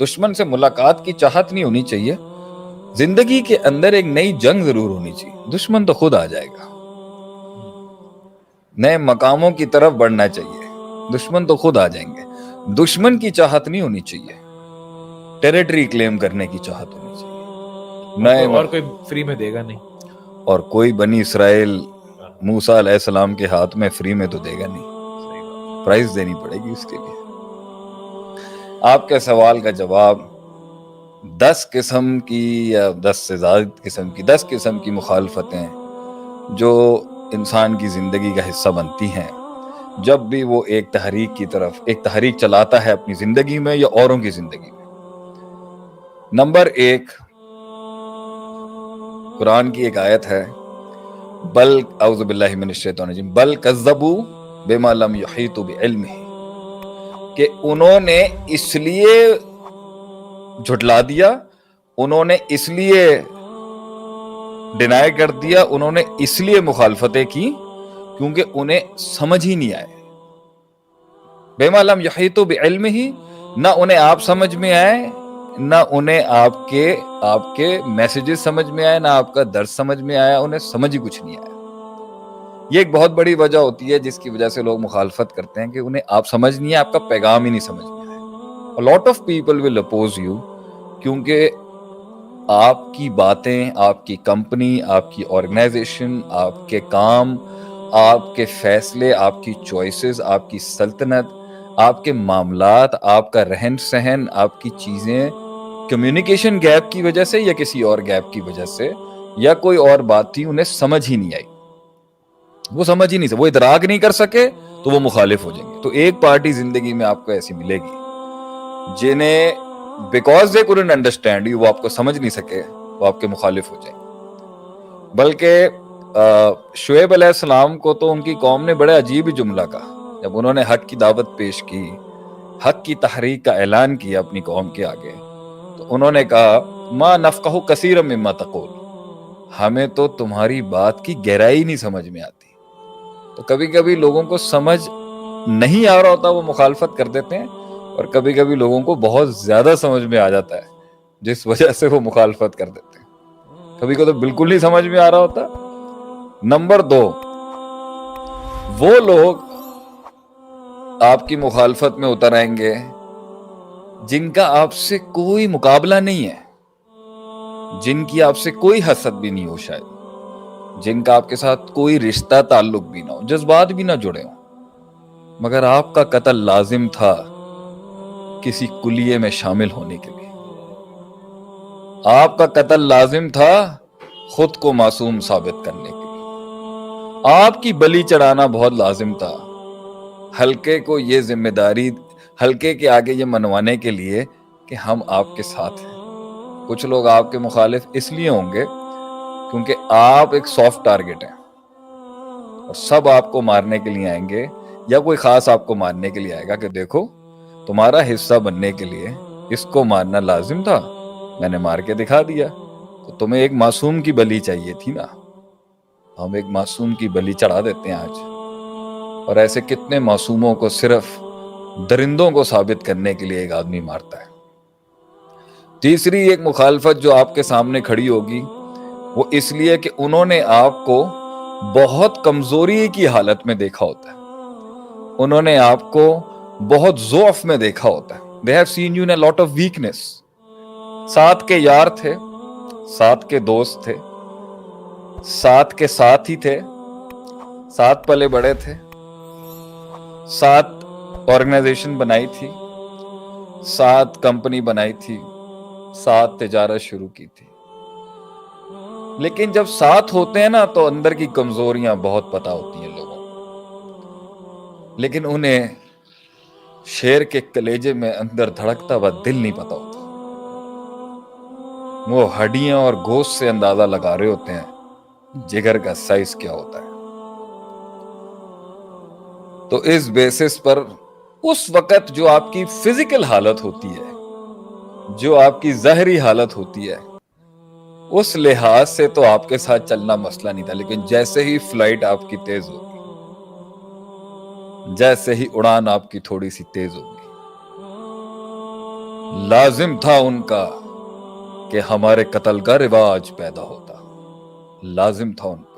دشمن سے ملاقات کی چاہت نہیں ہونی چاہیے. زندگی کے اندر ایک نئی جنگ ضرور ہونی چاہیے. دشمن تو خود آ جائے گا. نئے مقاموں کی طرف بڑھنا چاہیے. دشمن تو خود آ جائیں گے. دشمن کی چاہت نہیں ہونی چاہیے. ٹیریٹری کلیم کرنے کی چاہت ہونی چاہیے. اور کوئی فری میں دے گا نہیں. اور کوئی بنی اسرائیل موسیٰ علیہ السلام کے ہاتھ میں فری میں تو دے گا نہیں. پرائز دینی پڑے گی اس کے لیے. آپ کے سوال کا جواب 10 قسم کی یا 10 سے زائد قسم کی 10 قسم کی مخالفتیں جو انسان کی زندگی کا حصہ بنتی ہیں جب بھی وہ ایک تحریک کی طرف ایک تحریک چلاتا ہے اپنی زندگی میں یا اوروں کی زندگی میں. نمبر 1 قرآن کی ایک آیت ہے بل اعوذ باللہ من الشیطان الرجیم بل کذبوا بما لم یحیطوا بعلمہ، کہ انہوں نے اس لیے جھٹلا دیا، انہوں نے اس لیے ڈینائی کر دیا، انہوں نے اس لیے مخالفتیں کی کیونکہ انہیں سمجھ ہی نہیں آئے. بما لم یحیطوا بعلمہ، نہ انہیں آپ سمجھ میں آئے، نہ انہیں آپ کے میسیجز سمجھ میں آئے، نہ آپ کا درس سمجھ میں آیا. انہیں سمجھ ہی کچھ نہیں آیا. یہ ایک بہت بڑی وجہ ہوتی ہے جس کی وجہ سے لوگ مخالفت کرتے ہیں کہ انہیں آپ سمجھ نہیں ہے، آپ کا پیغام ہی نہیں سمجھ میں آئے. A lot of people will oppose you کیونکہ آپ کی باتیں، آپ کی کمپنی، آپ کی آرگنائزیشن، آپ کے کام، آپ کے فیصلے، آپ کی چوائسز، آپ کی سلطنت، آپ کے معاملات، آپ کا رہن سہن، آپ کی چیزیں کمیونیکیشن گیپ کی وجہ سے یا کسی اور گیپ کی وجہ سے یا کوئی اور بات تھی، انہیں سمجھ ہی نہیں آئی. وہ سمجھ ہی نہیں سکے، وہ ادراک نہیں کر سکے تو وہ مخالف ہو جائیں گے. تو ایک پارٹی زندگی میں آپ کو ایسی ملے گی جنہیں because they couldn't understand you، وہ آپ کو سمجھ نہیں سکے، وہ آپ کے مخالف ہو جائیں گے. بلکہ شعیب علیہ السلام کو تو ان کی قوم نے بڑے عجیب ہی جملہ کہا جب انہوں نے حق کی دعوت پیش کی، حق کی تحریک کا اعلان کیا اپنی قوم کے آگے، تو انہوں نے کہا ما نفقہ کثیرا مما تقول، ہمیں تو تمہاری بات کی گہرائی نہیں سمجھ میں آتی. تو کبھی کبھی لوگوں کو سمجھ نہیں آ رہا ہوتا وہ مخالفت کر دیتے ہیں، اور کبھی کبھی لوگوں کو بہت زیادہ سمجھ میں آ جاتا ہے جس وجہ سے وہ مخالفت کر دیتے ہیں. کبھی کو تو بالکل نہیں سمجھ میں آ رہا ہوتا. نمبر 2 وہ لوگ آپ کی مخالفت میں اتر آئیں گے جن کا آپ سے کوئی مقابلہ نہیں ہے، جن کی آپ سے کوئی حسد بھی نہیں ہو، شاید جن کا آپ کے ساتھ کوئی رشتہ تعلق بھی نہ ہو، جذبات بھی نہ جڑے ہوں، مگر آپ کا قتل لازم تھا کسی کلیے میں شامل ہونے کے لیے. آپ کا قتل لازم تھا خود کو معصوم ثابت کرنے کے لیے. آپ کی بلی چڑھانا بہت لازم تھا حلقے کو یہ ذمہ داری، حلقے کے آگے یہ منوانے کے لیے کہ ہم آپ کے ساتھ ہیں. کچھ لوگ آپ کے مخالف اس لیے ہوں گے کیونکہ آپ ایک سافٹ ٹارگٹ ہیں اور سب آپ کو مارنے کے لیے آئیں گے، یا کوئی خاص آپ کو مارنے کے لیے آئے گا کہ دیکھو تمہارا حصہ بننے کے لیے اس کو مارنا لازم تھا، میں نے مار کے دکھا دیا. تو تمہیں ایک معصوم کی بلی چاہیے تھی نا، ہم ایک معصوم کی بلی چڑھا دیتے ہیں آج. اور ایسے کتنے معصوموں کو صرف درندوں کو ثابت کرنے کے لیے ایک آدمی مارتا ہے. تیسری ایک مخالفت جو آپ کے سامنے کھڑی ہوگی وہ اس لیے کہ انہوں نے آپ کو بہت کمزوری کی حالت میں دیکھا ہوتا ہے، انہوں نے آپ کو بہت ضعف میں دیکھا ہوتا ہے. They have seen you in a lot of weakness. ساتھ کے یار تھے، ساتھ کے دوست تھے، ساتھ کے ساتھ ہی تھے، ساتھ پلے بڑے تھے، ساتھ آرگنائزیشن بنائی تھی، ساتھ کمپنی بنائی تھی، ساتھ تجارت شروع کی تھی. لیکن جب ساتھ ہوتے ہیں نا تو اندر کی کمزوریاں بہت پتہ ہوتی ہیں لوگوں کو، لیکن انہیں شیر کے کلیجے میں اندر دھڑکتا ہوا دل نہیں پتا ہوتا. وہ ہڈیاں اور گوشت سے اندازہ لگا رہے ہوتے ہیں جگر کا سائز کیا ہوتا ہے. تو اس بیسس پر اس وقت جو آپ کی فزیکل حالت ہوتی ہے، جو آپ کی ظاہری حالت ہوتی ہے، اس لحاظ سے تو آپ کے ساتھ چلنا مسئلہ نہیں تھا. لیکن جیسے ہی فلائٹ آپ کی تیز ہوگی، جیسے ہی اڑان آپ کی تھوڑی سی تیز ہوگی، لازم تھا ان کا کہ ہمارے قتل کا رواج پیدا ہوتا، لازم تھا ان کا.